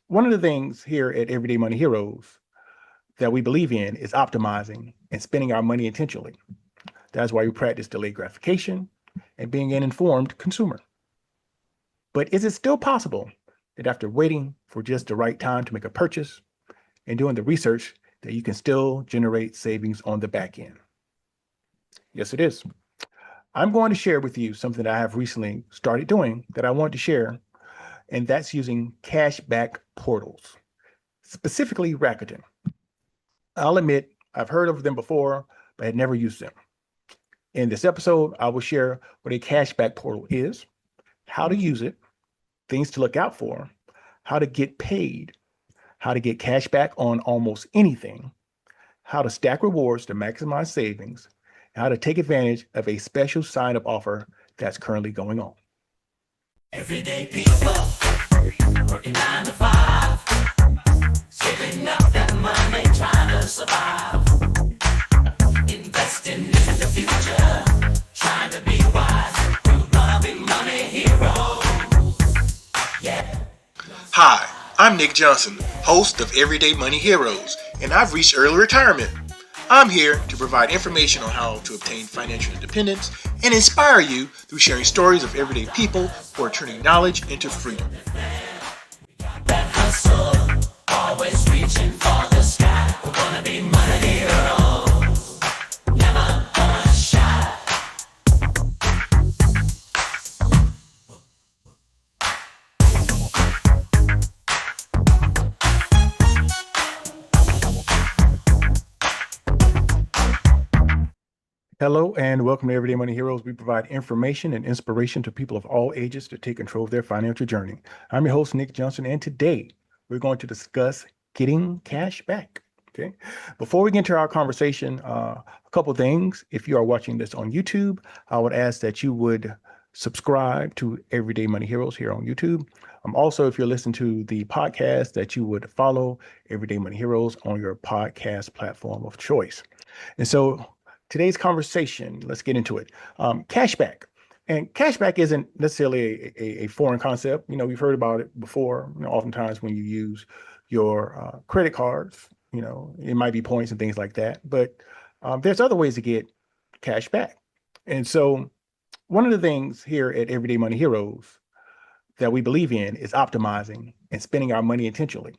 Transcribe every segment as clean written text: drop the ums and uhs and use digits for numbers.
One of the things here at Everyday Money Heroes that we believe in is optimizing and spending our money intentionally. That's why we practice delayed gratification and being an informed consumer. But is it still possible that after waiting for just the right time to make a purchase and doing the research, that you can still generate savings on the back end? Yes, it is. I'm going to share with you something that I have recently started doing that I want to share, and that's using cashback portals, specifically Rakuten. I'll admit I've heard of them before, but had never used them. In this episode, I will share what a cashback portal is, how to use it, things to look out for, how to get paid, how to get cash back on almost anything, how to stack rewards to maximize savings, and how to take advantage of a special sign up offer that's currently going on. Everyday people working 9 to 5, saving up that money, trying to survive, investing in the future, trying to be wise. We're gonna be money heroes. Yeah. Hi, I'm Nick Johnson, host of Everyday Money Heroes, and I've reached early retirement. I'm here to provide information on how to obtain financial independence and inspire you through sharing stories of everyday people who are turning knowledge into freedom. That hustle, always reaching for the sky. We're gonna be money heroes, never gonna shy. Hello and welcome to Everyday Money Heroes. We provide information and inspiration to people of all ages to take control of their financial journey. I'm your host, Nick Johnson, and today we're going to discuss getting cash back. Okay. Before we get into our conversation, a couple of things. If you are watching this on YouTube, I would ask that you would subscribe to Everyday Money Heroes here on YouTube. Also, if you're listening to the podcast, that you would follow Everyday Money Heroes on your podcast platform of choice. And so today's conversation, let's get into it. Cashback. And cashback isn't necessarily a foreign concept. We've heard about it before. Oftentimes when you use your credit cards, it might be points and things like that. But there's other ways to get cash back. And so one of the things here at Everyday Money Heroes that we believe in is optimizing and spending our money intentionally.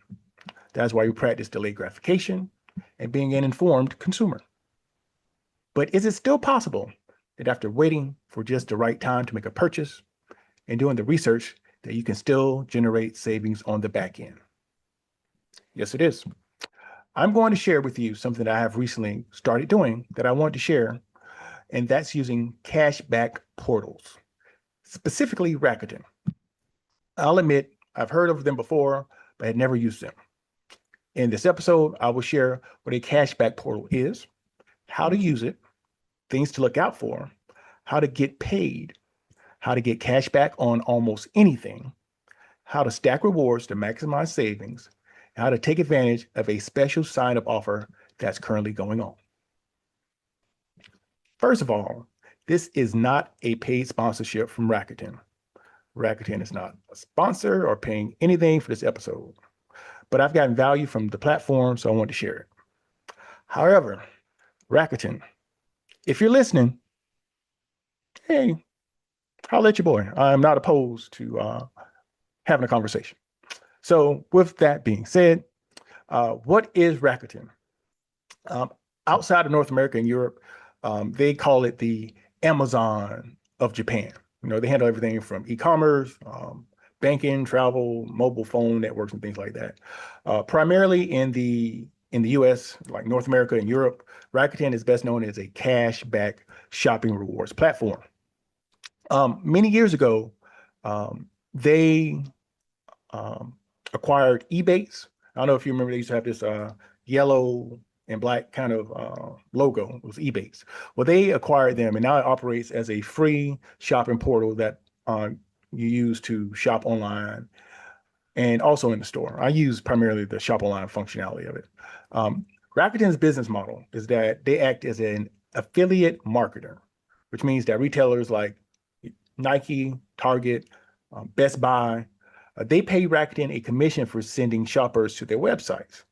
That's why we practice delayed gratification and being an informed consumer. But is it still possible that after waiting for just the right time to make a purchase and doing the research, that you can still generate savings on the back end? Yes, it is. I'm going to share with you something that I have recently started doing that I want to share, and that's using cashback portals, specifically Rakuten. I'll admit I've heard of them before, but had never used them. In this episode, I will share what a cashback portal is, how to use it, things to look out for, how to get paid, how to get cash back on almost anything, how to stack rewards to maximize savings, and how to take advantage of a special sign up offer that's currently going on. First of all, this is not a paid sponsorship from Rakuten. Rakuten is not a sponsor or paying anything for this episode, but I've gotten value from the platform, so I want to share it. However, Rakuten, if you're listening, hey, holla at your boy. I'm not opposed to having a conversation. So with that being said, what is Rakuten? Um, Outside of North America and Europe, they call it the Amazon of Japan. They handle everything from e-commerce, banking, travel, mobile phone networks, and things like that. Primarily in the US, like North America and Europe, Rakuten is best known as a cashback shopping rewards platform. Many years ago, they acquired Ebates. I don't know if you remember, they used to have this yellow and black kind of logo. It was Ebates. Well, they acquired them, and now it operates as a free shopping portal that you use to shop online and also in the store. I use primarily the shop online functionality of it. Rakuten's business model is that they act as an affiliate marketer, which means that retailers like Nike, Target, Best Buy They pay Rakuten a commission for sending shoppers to their websites.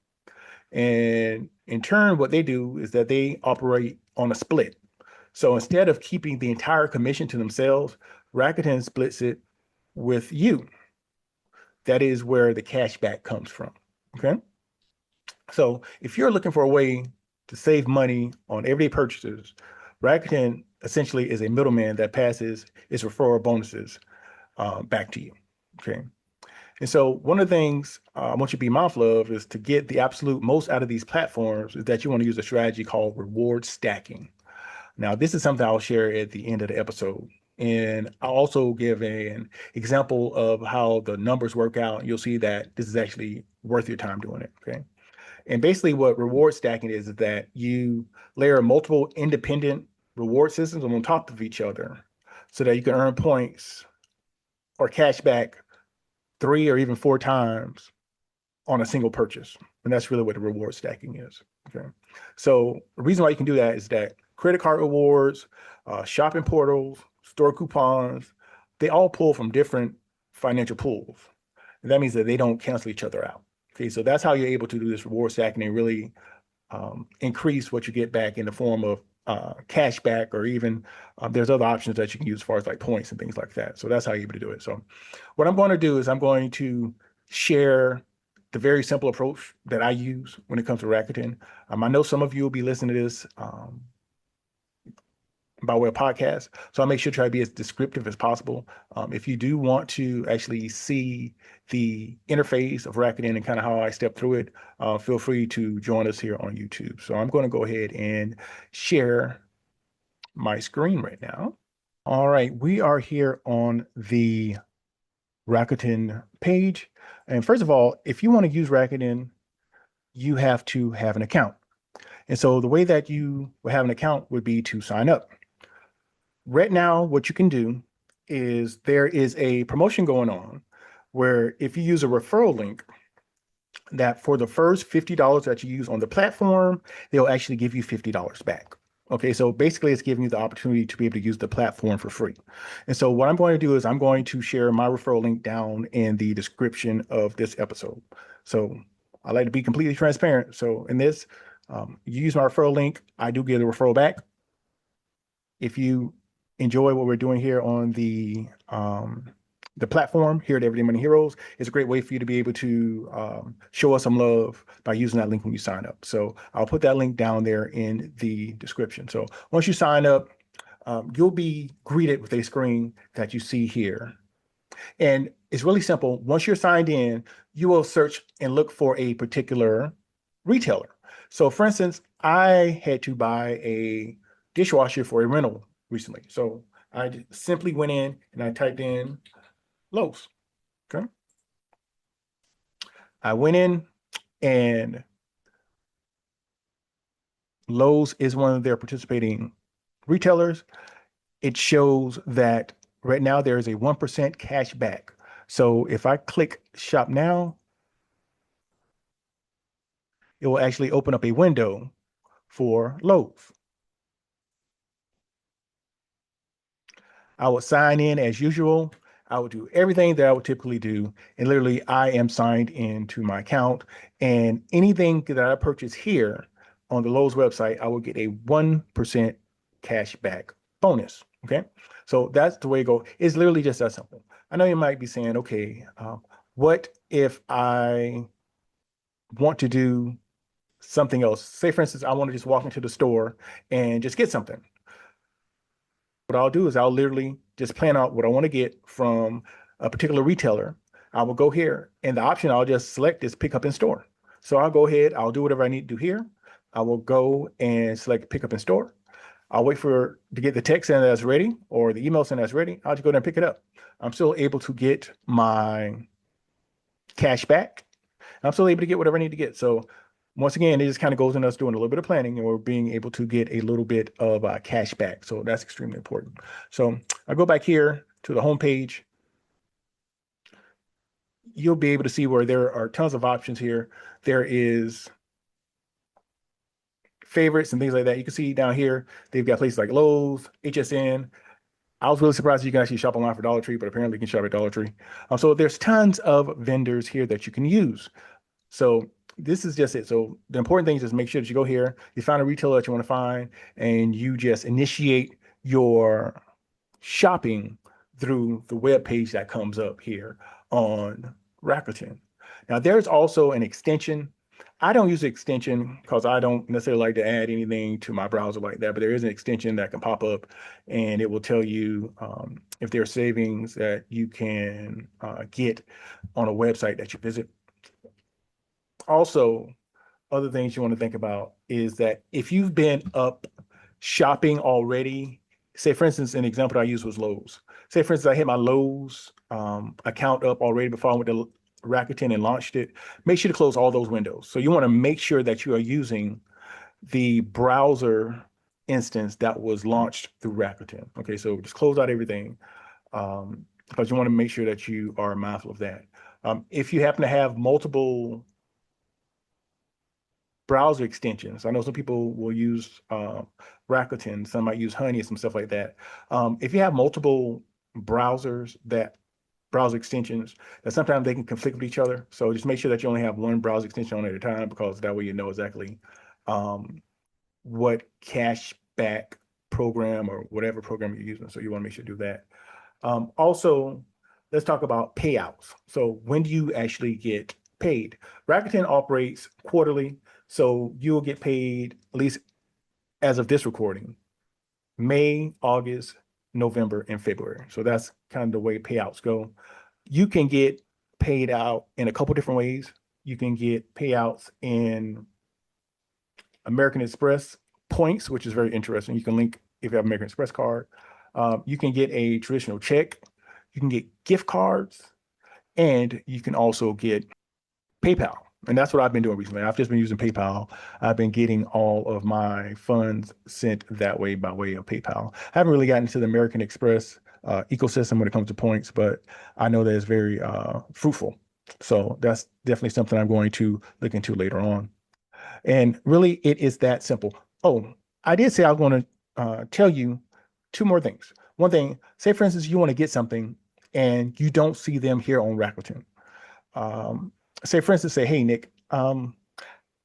And in turn, what they do is that they operate on a split. So instead of keeping the entire commission to themselves, Rakuten splits it with you. That is where the cashback comes from. Okay. So if you're looking for a way to save money on everyday purchases, Rakuten essentially is a middleman that passes its referral bonuses back to you. Okay. And so one of the things I want you to be mindful of is to get the absolute most out of these platforms is that you want to use a strategy called reward stacking. Now, this is something I'll share at the end of the episode. And I'll also give an example of how the numbers work out. You'll see that this is actually worth your time doing it. Okay. And basically, what reward stacking is that you layer multiple independent reward systems on top of each other so that you can earn points or cash back 3 or even 4 times on a single purchase. And that's really what the reward stacking is. Okay. So the reason why you can do that is that credit card rewards, shopping portals, store coupons, they all pull from different financial pools. And that means that they don't cancel each other out. Okay. So that's how you're able to do this reward stacking and really increase what you get back in the form of cash back, or even there's other options that you can use as far as like points and things like that. So that's how you're able to do it. So what I'm going to do is I'm going to share the very simple approach that I use when it comes to Rakuten. I know some of you will be listening to this by way of podcast, so I'll make sure to try to be as descriptive as possible. If you do want to actually see the interface of Rakuten and kind of how I step through it, feel free to join us here on YouTube. So I'm going to go ahead and share my screen right now. All right, we are here on the Rakuten page. And first of all, if you want to use Rakuten, you have to have an account. And so the way that you will have an account would be to sign up. Right now, what you can do is there is a promotion going on where if you use a referral link, that for the first $50 that you use on the platform, they'll actually give you $50 back. Okay, so basically it's giving you the opportunity to be able to use the platform for free. And so what I'm going to do is I'm going to share my referral link down in the description of this episode. So I like to be completely transparent. So in this, you use my referral link, I do get a referral back. If you enjoy what we're doing here on the platform here at Everyday Money Heroes, it's a great way for you to be able to show us some love by using that link when you sign up. So I'll put that link down there in the description. So once you sign up, you'll be greeted with a screen that you see here. And it's really simple. Once you're signed in, you will search and look for a particular retailer. So for instance, I had to buy a dishwasher for a rental recently. So I simply went in and I typed in Lowe's. Okay. I went in and Lowe's is one of their participating retailers. It shows that right now there is a 1% cash back. So if I click shop now, it will actually open up a window for Lowe's. I would sign in as usual. I would do everything that I would typically do. And literally, I am signed into my account. And anything that I purchase here on the Lowe's website, I will get a 1% cash back bonus. Okay. So that's the way it goes. It's literally just that simple. I know you might be saying, okay, what if I want to do something else? Say, for instance, I want to just walk into the store and just get something. What I'll do is I'll literally just plan out what I want to get from a particular retailer. I will go here, and the option I'll just select is pick up in store. So I'll go ahead, I'll do whatever I need to do here. I will go and select pick up in store. I'll wait for to get the text in that's ready or the email sent that's ready. I'll just go there and pick it up. I'm still able to get my cash back. I'm still able to get whatever I need to get. So once again, it just kind of goes in us doing a little bit of planning, and we're being able to get a little bit of cash back. So that's extremely important. So I go back here to the home page. You'll be able to see where there are tons of options here. There is favorites and things like that. You can see down here, they've got places like Lowe's, HSN. I was really surprised you can actually shop online for Dollar Tree, but apparently you can shop at Dollar Tree. So there's tons of vendors here that you can use. So this is just it. So the important thing is just make sure that you go here, you find a retailer that you want to find, and you just initiate your shopping through the web page that comes up here on Rakuten. Now, there's also an extension. I don't use the extension because I don't necessarily like to add anything to my browser like that, but there is an extension that can pop up and it will tell you if there are savings that you can get on a website that you visit. Also, other things you want to think about is that if you've been up shopping already, say for instance, an example I used was Lowe's. Say for instance, I had my Lowe's account up already before I went to Rakuten and launched it. Make sure to close all those windows. So you want to make sure that you are using the browser instance that was launched through Rakuten. Okay, so just close out everything because you want to make sure that you are mindful of that. If you happen to have multiple browser extensions. I know some people will use Rakuten, some might use Honey, some stuff like that. If you have multiple browsers that browser extensions, that sometimes they can conflict with each other. So just make sure that you only have one browser extension on at a time because that way you know exactly what cashback program or whatever program you're using. So you want to make sure to do that. Also, let's talk about payouts. So when do you actually get paid? Rakuten operates quarterly, so you'll get paid at least as of this recording, May, August, November, and February. So that's kind of the way payouts go. You can get paid out in a couple different ways. You can get payouts in American Express points, which is very interesting. You can link if you have American Express card. You can get a traditional check. You can get gift cards, and you can also get PayPal. And that's what I've been doing recently. I've just been using PayPal. I've been getting all of my funds sent that way by way of PayPal. I haven't really gotten into the American Express ecosystem when it comes to points, but I know that it's very fruitful. So that's definitely something I'm going to look into later on. And really, it is that simple. Oh, I did say I was going to tell you two more things. One thing, say for instance, you want to get something and you don't see them here on Rakuten. Um, say for instance, say, hey, Nick,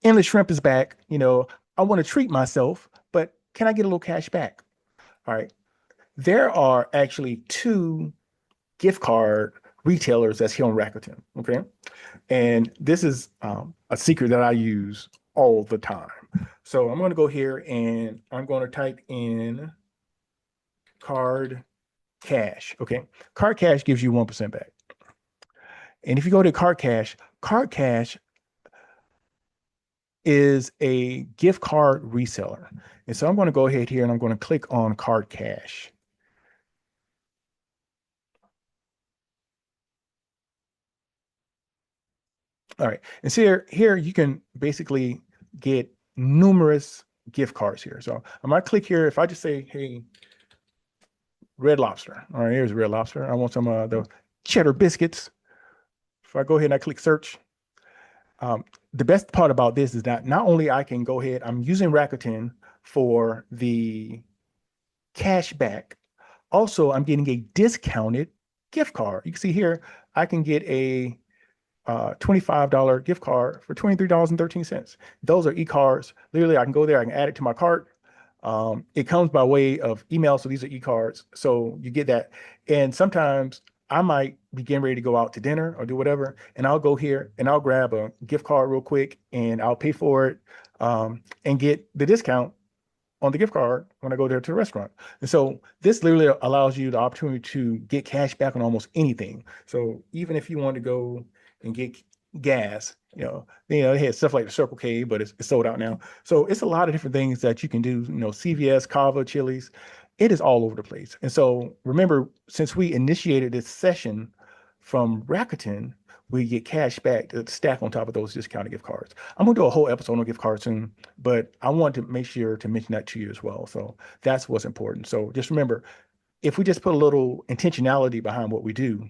Endless Shrimp is back. I want to treat myself, but can I get a little cash back? All right. There are actually two gift card retailers that's here on Rakuten. Okay. And this is a secret that I use all the time. So I'm going to go here and I'm going to type in card cash. Okay. Card cash gives you 1% back. And if you go to card cash is a gift card reseller. And so I'm going to go ahead here and I'm going to click on card cash. All right. And so here you can basically get numerous gift cards here. So I might click here. If I just say, hey, Red Lobster. All right, here's Red Lobster. I want some of the cheddar biscuits. If I go ahead and I click search, the best part about this is that not only I can go ahead, I'm using Rakuten for the cash back. Also, I'm getting a discounted gift card. You can see here, I can get a $25 gift card for $23.13. Those are e-cards. Literally, I can go there, I can add it to my cart. It comes by way of email, so these are e-cards. So you get that. And sometimes I might be getting ready to go out to dinner or do whatever, and I'll go here and I'll grab a gift card real quick and I'll pay for it and get the discount on the gift card when I go there to the restaurant. And so this literally allows you the opportunity to get cash back on almost anything. So even if you want to go and get gas, they had stuff like the Circle K, but it's sold out now. So it's a lot of different things that you can do, CVS, Cava, Chili's, it is all over the place. And so remember, since we initiated this session from Rakuten, we get cash back to stack on top of those discounted gift cards. I'm gonna do a whole episode on gift cards soon, but I want to make sure to mention that to you as well. So that's what's important. So just remember, if we just put a little intentionality behind what we do,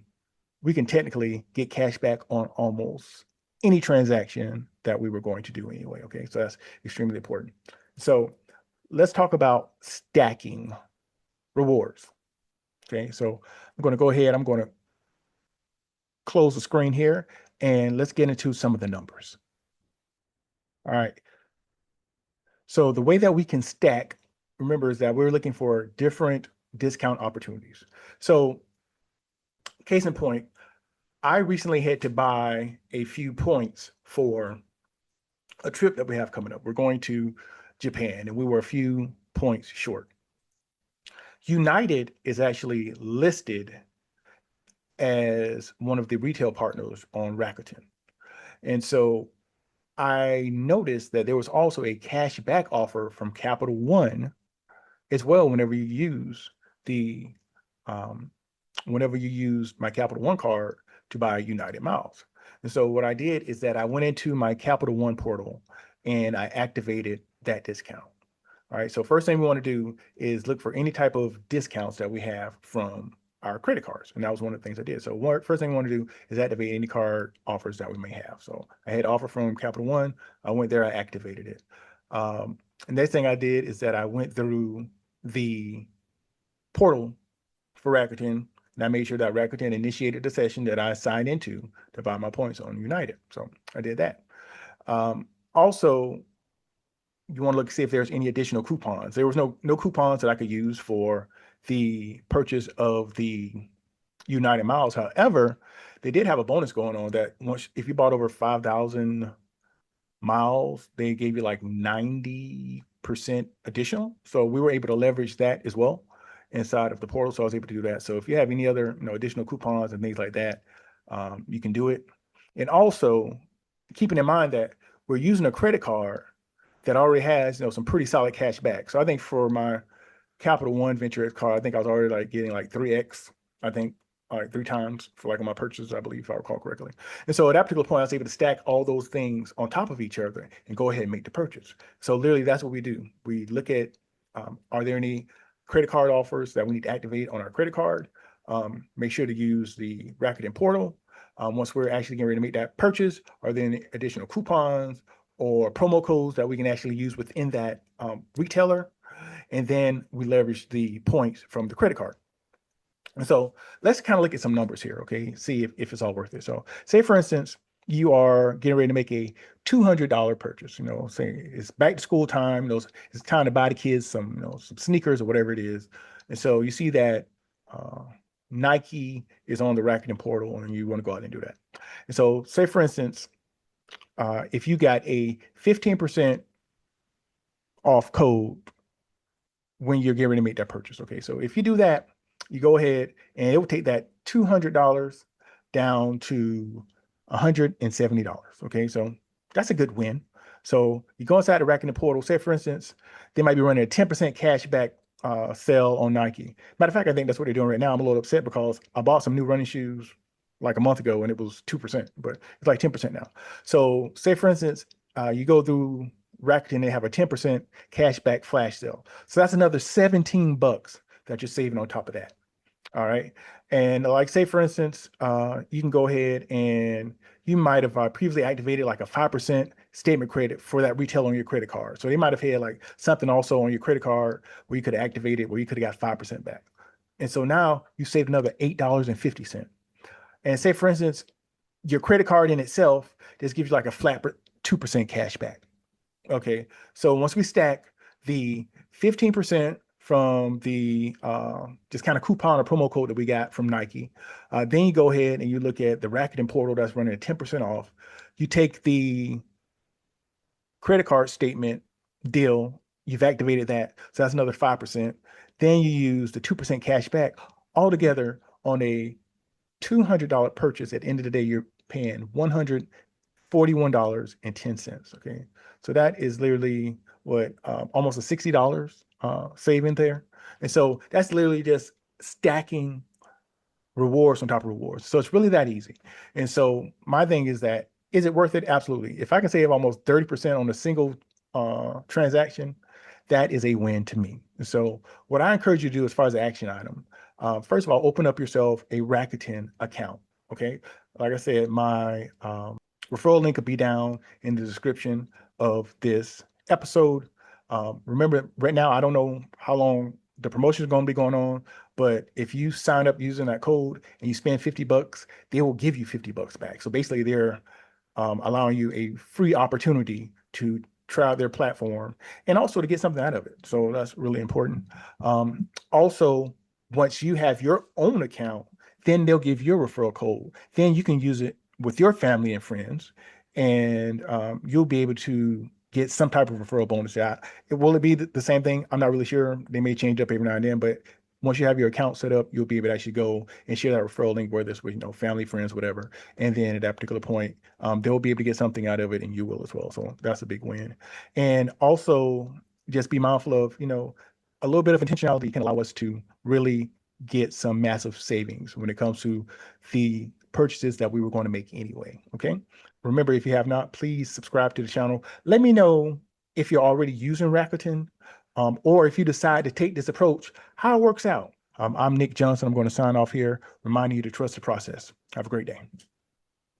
we can technically get cash back on almost any transaction that we were going to do anyway. Okay, so that's extremely important. So let's talk about stacking rewards. Okay, so I'm going to go ahead. I'm going to close the screen here and let's get into some of the numbers. All right. So the way that we can stack, remember, is that we're looking for different discount opportunities. So case in point, I recently had to buy a few points for a trip that we have coming up. We're going to Japan and we were a few points short. United is actually listed as one of the retail partners on Rakuten. And so I noticed that there was also a cash back offer from Capital One as well whenever you use the um, whenever you use my Capital One card to buy United Miles. And so what I did is that I went into my Capital One portal and I activated that discount. All right. So first thing we want to do is look for any type of discounts that we have from our credit cards. And that was one of the things I did. So first thing I want to do is activate any card offers that we may have. So I had offer from Capital One. I went there, I activated it. The next thing I did is that I went through the portal for Rakuten and I made sure that Rakuten initiated the session that I signed into to buy my points on United. So I did that. Also, you want to look see if there's any additional coupons. There was no coupons that I could use for the purchase of the United Miles. However, they did have a bonus going on that once if you bought over 5,000 miles, they gave you like 90% additional. So we were able to leverage that as well inside of the portal. So I was able to do that. So if you have any other additional coupons and things like that, you can do it. And also keeping in mind that we're using a credit card that already has some pretty solid cash back. So I think for my Capital One Venture card, I think I was already like getting like 3x, I think like 3 times for like my purchases, I believe, if I recall correctly. And so at that particular point, I was able to stack all those things on top of each other and go ahead and make the purchase. So literally that's what we do. We look at, are there any credit card offers that we need to activate on our credit card? Make sure to use the Rakuten portal. Once we're actually getting ready to make that purchase, are there any additional coupons or promo codes that we can actually use within that retailer? And then we leverage the points from the credit card. And so let's kind of look at some numbers here, okay? See if it's all worth it. So say, for instance, you are getting ready to make a $200 purchase, say it's back to school time, it's time to buy the kids some sneakers or whatever it is. And so you see that Nike is on the Rakuten portal and you want to go out and do that. And so say, for instance, if you got a 15% off code when you're getting ready to make that purchase. Okay, so if you do that, you go ahead and it will take that $200 down to $170. Okay, so that's a good win. So you go inside the Rakuten portal. Say, for instance, they might be running a 10% cash back sale on Nike. Matter of fact, I think that's what they're doing right now. I'm a little upset because I bought some new running shoes like a month ago and it was 2%, but it's like 10% now. So say, for instance, you go through Rakuten, they have a 10% cashback flash sale. So that's another $17 that you're saving on top of that. All right. And like say, for instance, you can go ahead and you might have previously activated like a 5% statement credit for that retail on your credit card. So they might have had like something also on your credit card where you could activate it, where you could have got 5% back. And so now you saved another $8.50. And say, for instance, your credit card in itself just gives you like a flat 2% cash back. Okay, so once we stack the 15% from the just kind of coupon or promo code that we got from Nike, then you go ahead and you look at the Rakuten portal that's running at 10% off. You take the credit card statement deal, you've activated that, so that's another 5%. Then you use the 2% cash back altogether on a $200 purchase. At the end of the day, you're paying $141.10. Okay, so that is literally what almost a $60 saving there. And so that's literally just stacking rewards on top of rewards. So it's really that easy. And so my thing is that, is it worth it? Absolutely. If I can save almost 30% on a single transaction, that is a win to me. And so what I encourage you to do as far as the action item, first of all, open up yourself a Rakuten account. Okay. Like I said, my referral link will be down in the description of this episode. Remember, right now, I don't know how long the promotion is going to be going on, But if you sign up using that code and you spend $50, they will give you $50 back. So basically, they're allowing you a free opportunity to try out their platform and also to get something out of it. So that's really important. Also, once you have your own account, then they'll give you a referral code. Then you can use it with your family and friends, and you'll be able to get some type of referral bonus. Will it be the same thing? I'm not really sure. They may change up every now and then, but once you have your account set up, you'll be able to actually go and share that referral link, whether it's with family, friends, whatever. And then at that particular point, they'll be able to get something out of it, and you will as well. So that's a big win. And also, just be mindful of a little bit of intentionality can allow us to really get some massive savings when it comes to the purchases that we were going to make anyway. Okay. Remember, if you have not, please subscribe to the channel. Let me know if you're already using Rakuten, or if you decide to take this approach, how it works out. I'm Nick Johnson. I'm going to sign off here, reminding you to trust the process. Have a great day.